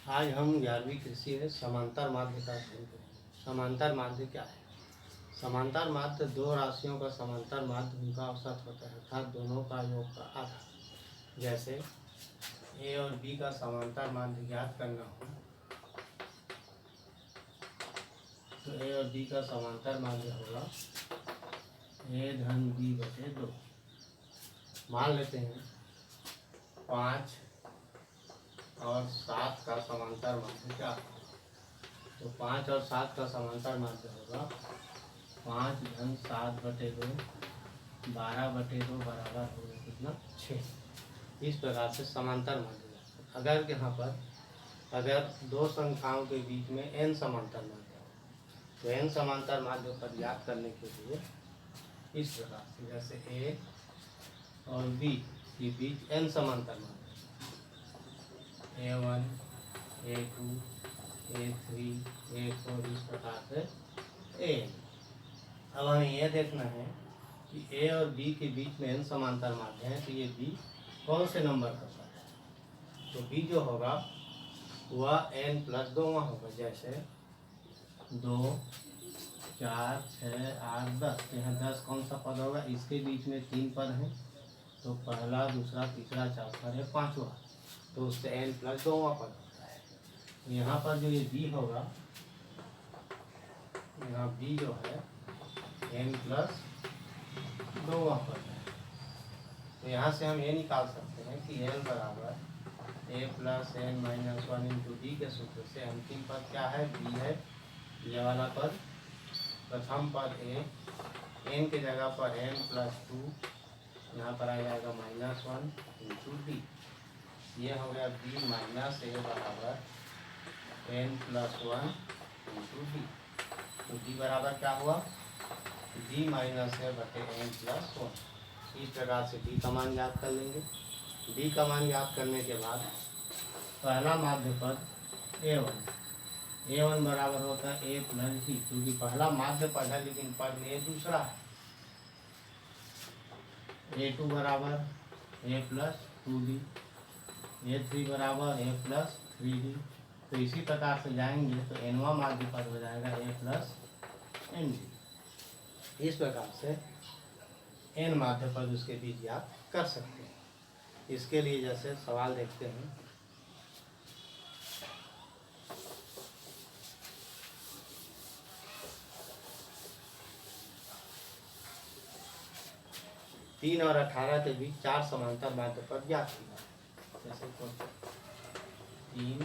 आज हम 11वीं कृषि में समांतर माध्य का अध्ययन करेंगे। समांतर माध्य क्या है? समांतर माध्य दो राशियों का समांतर माध्य उनका औसत होता है, अर्थात दोनों का योग का आधा। जैसे ए और बी का समांतर माध्य ज्ञात करना हो तो ए और बी का समांतर माध्य होगा ए धन बी बटे 2। मान लेते हैं 5 और 7 का समांतर माध्य क्या होगा? तो 5 और 7 का समांतर माध्य होगा 5 धन 7 बटे 2, 12 बटे 2 बराबर होगा कितना? 6। इस प्रकार से समांतर माध्य। अगर यहाँ पर अगर दो संख्याओं के बीच में n समांतर माध्य हो तो n समांतर माध्य पर ज्ञात करने के लिए इस प्रकार से, जैसे a और b के बीच n समांतर माध्य a1, a2, a3, a4 इस प्रकार से an। अब हमें यह देखना है कि a और b के बीच में n समांतर माध्य है, तो ये b कौन से नंबर का पद है? तो b जो होगा वह n प्लस 2 होगा। जैसे 2, 4, 6, 8, 10। तो यहाँ 10 कौन सा पद होगा? इसके बीच में 3 पद हैं, तो पहला, दूसरा, तीसरा, चौथा है 5वां, तो उससे n प्लस 2 पद होता है। यहाँ पर जो ये b होगा, यहाँ b जो है n प्लस 2 पद है। तो यहाँ से हम ये निकाल सकते हैं कि n बराबर a plus n minus 1 into D के सूत्र से अंतिम पद क्या है? b है। ये वाला पद, प्रथम पद a, n के जगह पर n प्लस 2, यहाँ पर आ जाएगा माइनस 1 इंटू डी। ये हो गया b माइनस a बराबर n प्लस 1 इंटू डी। तो d बराबर क्या हुआ? d माइनस a बटे n प्लस 1। इस प्रकार से d का मान ज्ञात कर लेंगे। d का मान ज्ञात करने के बाद पहला माध्य पद a1 बराबर होता है a प्लस d, क्योंकि पहला माध्य पद है लेकिन पद में दूसरा है। a2 बराबर a प्लस 2d, a3 बराबर a प्लस 3d। तो इसी प्रकार से जाएंगे तो nवां माध्य पद हो जाएगा a प्लस nd। इस प्रकार से n माध्य पद उसके बीच ज्ञात कर सकते हैं। इसके लिए जैसे सवाल देखते हैं, तीन और 18 के बीच 4 समांतर माध्य पद ज्ञात किया। जैसे 3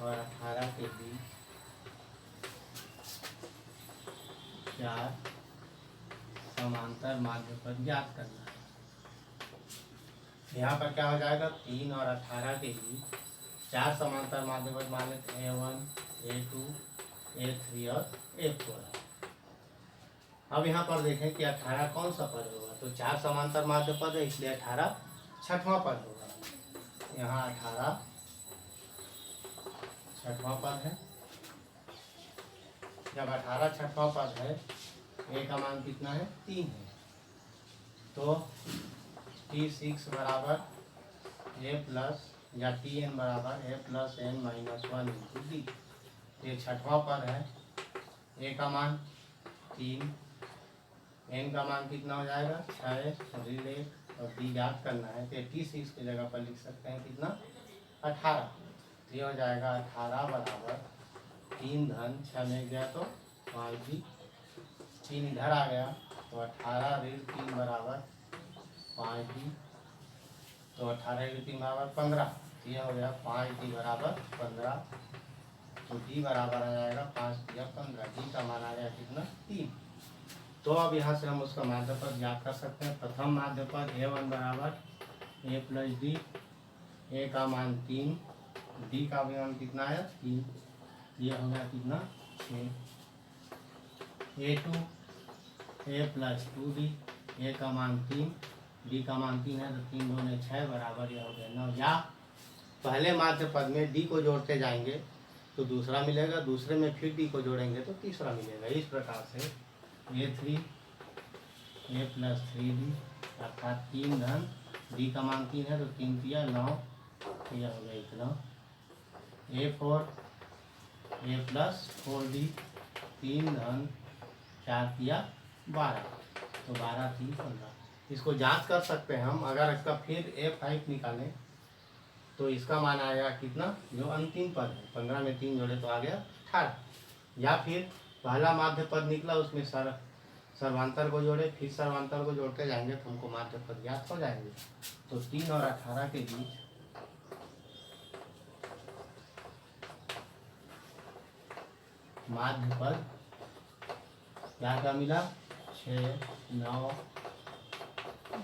और 18 के बीच 4 समांतर माध्य पद ज्ञात करना है। यहाँ पर क्या हो जाएगा? 3 और 18 के बीच 4 समांतर माध्य पद मान लेते हैं a1, a2, a3 और a4। अब यहाँ पर देखें कि 18 कौन सा पद होगा? तो 4 समांतर माध्य पद है, इसलिए 18 छठवां पद होगा। यहाँ 18 छठवां पद है। जब 18 छठवां पद है, a का मान कितना है? 3 है। तो t6 बराबर a प्लस या tn बराबर a plus n minus 1 into D. ये छठवां पद है, a का मान 3, n का मान कितना हो जाएगा? 6 ऋण 1 और d ज्ञात करना है। तो t6 की जगह पर लिख सकते हैं कितना? 18। ये हो जाएगा 18 बराबर 3 धन 6 में गया तो 5d, 3 इधर आ गया तो 18 ऋण 3 बराबर 5d। तो 18 ऋण 3 बराबर 15। ये हो गया 5d बराबर 15। तो d बराबर आ जाएगा 5 या 15। d का मान आ गया कितना? 3। तो अब यहाँ से हम उसका माध्य पद ज्ञात कर सकते हैं। प्रथम माध्य पद a1 बराबर a प्लस डी, a का मान 3, d का भी मान कितना है? 3। ये हो गया कितना? 6। a2 a plus 2d, a का मान 3, d का मान 3 है, तो 3 2 6 बराबर यह हो गया 9। या पहले माध्य पद में d को जोड़ते जाएंगे तो दूसरा मिलेगा, दूसरे में फिर d को जोड़ेंगे तो तीसरा मिलेगा। इस प्रकार से a3 a प्लस 3d अर्थात 3 धन d का मान 3 है, तो 3 3 9, यह हो गया इतना। A4 A प्लस 4D 3 धन 4 किया 12, तो 12 3 15। इसको जांच कर सकते हैं हम, अगर इसका फिर A5 निकालें तो इसका मान आएगा कितना, जो अंतिम पद है 15 में 3 जोड़े तो आ गया 18। या फिर पहला माध्य पद निकला उसमें सर्वांतर को जोड़े, फिर सर्वांतर को जोड़ते जाएंगे तो हमको माध्य पद ज्ञात हो जाएंगे। तो 3 और 18 के बीच माध्य पद क्या क्या मिला, 6 9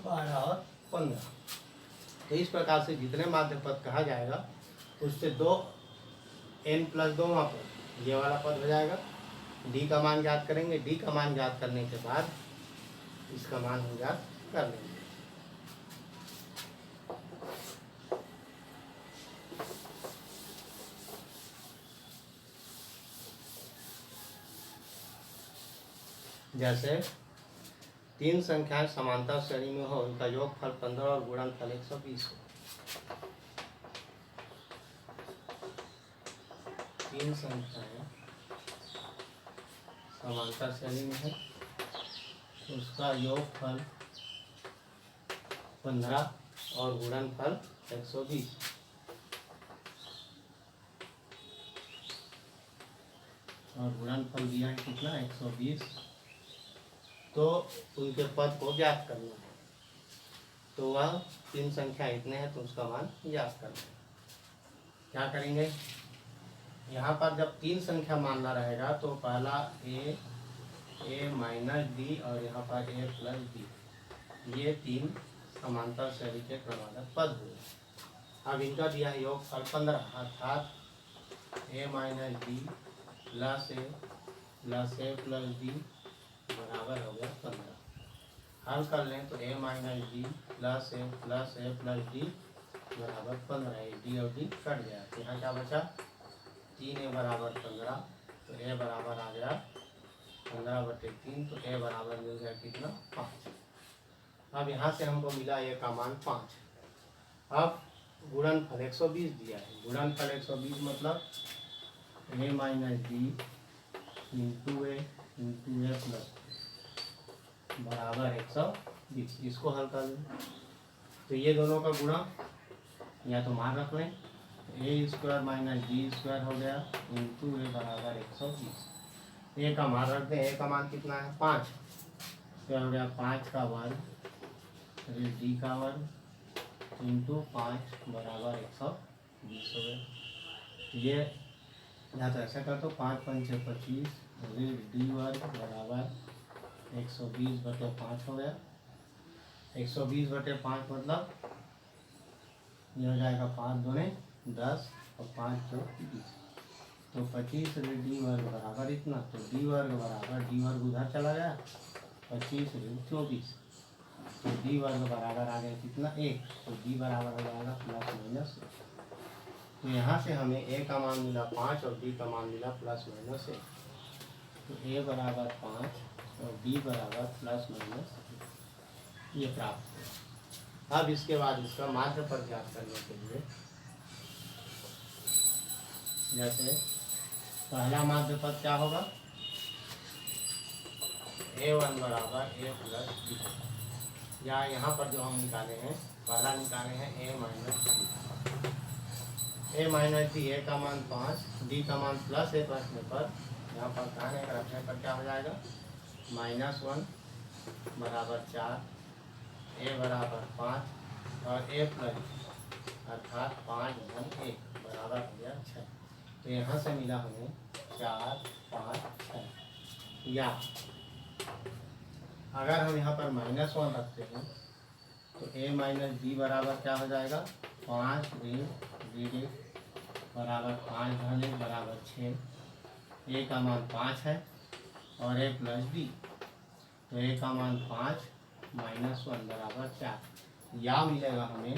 12 और 15। तो इस प्रकार से जितने माध्य पद कहा जाएगा उससे 2 n प्लस 2 पद, ये वाला पद हो जाएगा। d का मान ज्ञात करेंगे, d का मान ज्ञात करने के बाद इसका मान हम ज्ञात कर लेंगे। जैसे 3 संख्याएं समांतर श्रेणी में हो, उनका योगफल 15 और गुणनफल 120 हो। 3 संख्याएं समांतर श्रेणी में है, उसका योगफल 15 और गुणनफल 120। और गुणनफल दिया है कितना, 120। तो उनके पद को ज्ञात करना है, तो वह 3 संख्या इतने हैं तो उसका मान ज्ञात करना है। क्या करेंगे, यहाँ पर जब 3 संख्या मानना रहेगा तो पहला a माइनस डी और यहाँ पर a प्लस डी, ये 3 समांतर श्रेणी के क्रमागत पद हुए। अब इनका दिया है योगफल 15, अर्थात a minus D plus a plus D बराबर हो गया 15। हल कर लें तो a minus D plus a plus D बराबर 15। डी और डी कट गया, तो यहाँ क्या बचा, 3a बराबर 15, तो a बराबर आ गया 15/3, तो a बराबर मिल गया कितना, 5। अब यहाँ से हमको मिला a का मान 5। अब गुणनफल 120 दिया है, गुणनफल 120 मतलब a minus D into A plus बराबर 120। इसको हल कर लें तो ये दोनों का गुणा या तो मान रख लें, ए स्क्वायर माइनस डी स्क्वायर हो गया इंटू ए बराबर 120। ए का मान रख दें, ए का मान कितना है 5, तो हो गया 5 का वर्ग डी का वर्ग इंटू 5 बराबर 120 हो गया। ये या तो ऐसा कर दो, 5 5 6 25 डी वर्ग बराबर 120/5 हो गया। 120/5 मतलब ये हो जाएगा 5 दूने 10 और 5 2 20, तो 25 डी वर्ग बराबर इतना, तो डी वर्ग बराबर, डी वर्ग उधर चला गया 25 24, तो डी वर्ग बराबर आ गया कितना 1, तो डी बराबर हो जाएगा प्लस माइनस। तो यहाँ से हमें ए का मान मिला 5 और डी का मान मिला प्लस माइनस 1, तो ए बराबर 5 और डी बराबर प्लस माइनस ये प्राप्त हुआ। अब इसके बाद इसका माध्य पद ज्ञात करने के लिए, जैसे पहला माध्य पद क्या होगा, a1 बराबर a प्लस डी, या यहाँ पर जो हम निकाले हैं पहला निकाले हैं a माइनस डी, a का मान 5, डी का मान प्लस a रखने पर, यहाँ पर दाहिने रखने पर क्या हो जाएगा, -1 बराबर 4, a बराबर 5 और a प्लस अर्थात 5 धन 1 बराबर हो गया 6। तो यहाँ से मिला हमें 4 5 6। या अगर हम यहाँ पर -1 रखते हैं तो a माइनस डी बराबर क्या हो जाएगा, 5 डी बराबर 5 धन 1 बराबर 6। a का मान 5 है और a प्लस डी, तो a का मान 5 -1 बराबर 4, या मिलेगा हमें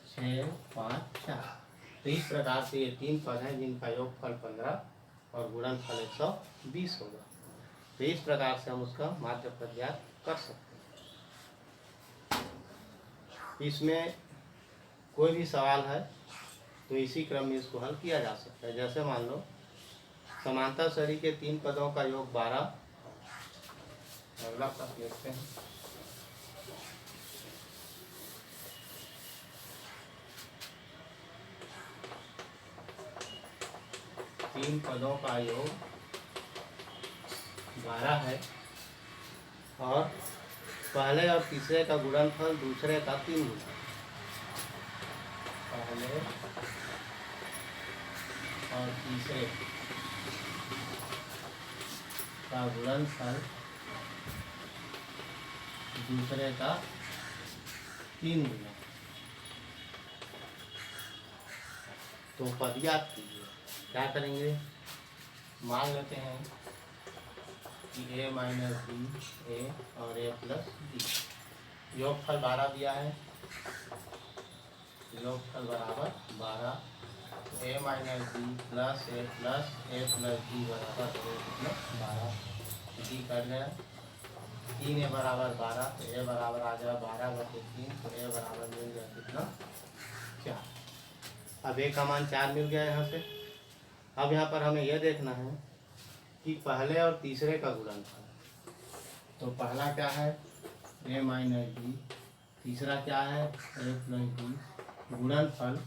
6 5 4। तो इस प्रकार से ये 3 पद हैं जिनका योगफल 15 और गुणनफल 120 होगा। तो इस प्रकार से हम उसका माध्य पद ज्ञात कर सकते हैं। इसमें कोई भी सवाल है तो इसी क्रम में इसको हल किया जा सकता है। जैसे मान लो समांतर सरी के 3 पदों का योग 12। अगला प्रश्न लिखते हैं। तीन पदों का योग 12 है और पहले और तीसरे का गुणनफल दूसरे का 3 गुना। पहले और तीसरे का गुणनफल दूसरे का 3 गुना। तो पद याद कीजिए। क्या करेंगे, मान लेते हैं कि a माइनस बी ए और a प्लस बी। योगफल 12 दिया है, योगफल बराबर 12। a minus b plus a plus b बराबर 12। बी कर गया 3a बराबर 12, तो a बराबर आ जाए 12/3, तो a बराबर मिल गया कितना 4। अब a का मान 4 मिल गया यहाँ से। अब यहाँ पर हमें यह देखना है कि पहले और तीसरे का गुणनफल। तो पहला क्या है a माइनस बी, तीसरा क्या है a प्लस बी, गुणनफल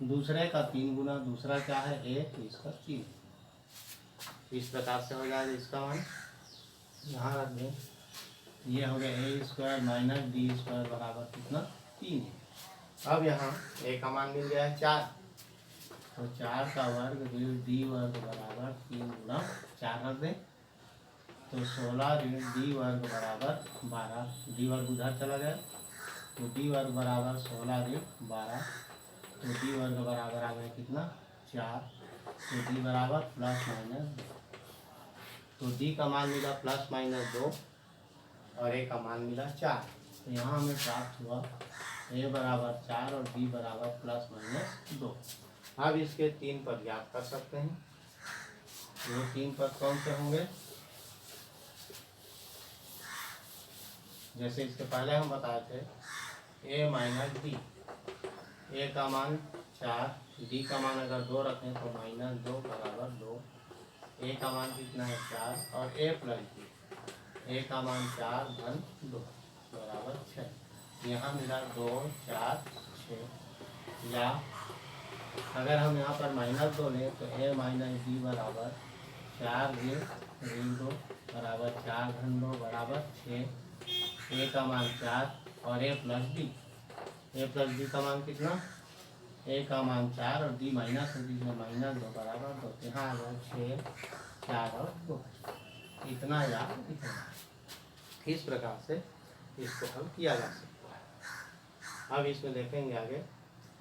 दूसरे का 3 गुना, दूसरा क्या है a, तो इसका 3। इस प्रकार से हो जाएगा इसका मान। यहाँ रख दें, ये हो गया a² माइनस बी² बराबर कितना 3 है। अब यहाँ a का मान मिल गया है 4, तो 4 का वर्ग ऋण d वर्ग बराबर 3 गुना 4 रख दें, तो 16 ऋण d वर्ग बराबर 12। d वर्ग उधर चला गया, तो d वर्ग बराबर 16 ऋण 12, तो d वर्ग बराबर आ गया कितना 4। तो d बराबर प्लस माइनस 2। तो d का मान मिला प्लस माइनस 2 और a का मान मिला 4। तो यहाँ हमें प्राप्त हुआ a बराबर 4 और b बराबर प्लस माइनस 2। अब इसके 3 पद याद कर सकते हैं। वो 3 पद कौन से होंगे, जैसे इसके पहले हम बताए थे a माइनस बी। a का मान 4, b का मान अगर 2 रखें तो माइनस 2 बराबर 2। a का मान कितना है 4 और a प्लस बी। a का मान 4 धन 2 बराबर 6। यहाँ मिला 2 4 6। या अगर हम यहाँ पर माइनस 2 लें तो a माइनस बी बराबर 4 ऋण 2 बराबर 4 धन 2 बराबर 6। a का मान 4 और a प्लस बी का मान कितना, a का मान 4 और b माइनस है, जिसमें माइनस 2 बराबर 2। यहाँ आ गया 6 4 और 2। इतना याद इतना। इस प्रकार से इसको हल किया जा सकता है। अब इसमें देखेंगे आगे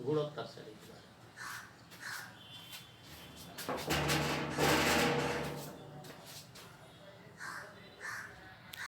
गुणोत्तर सरी के बारे में।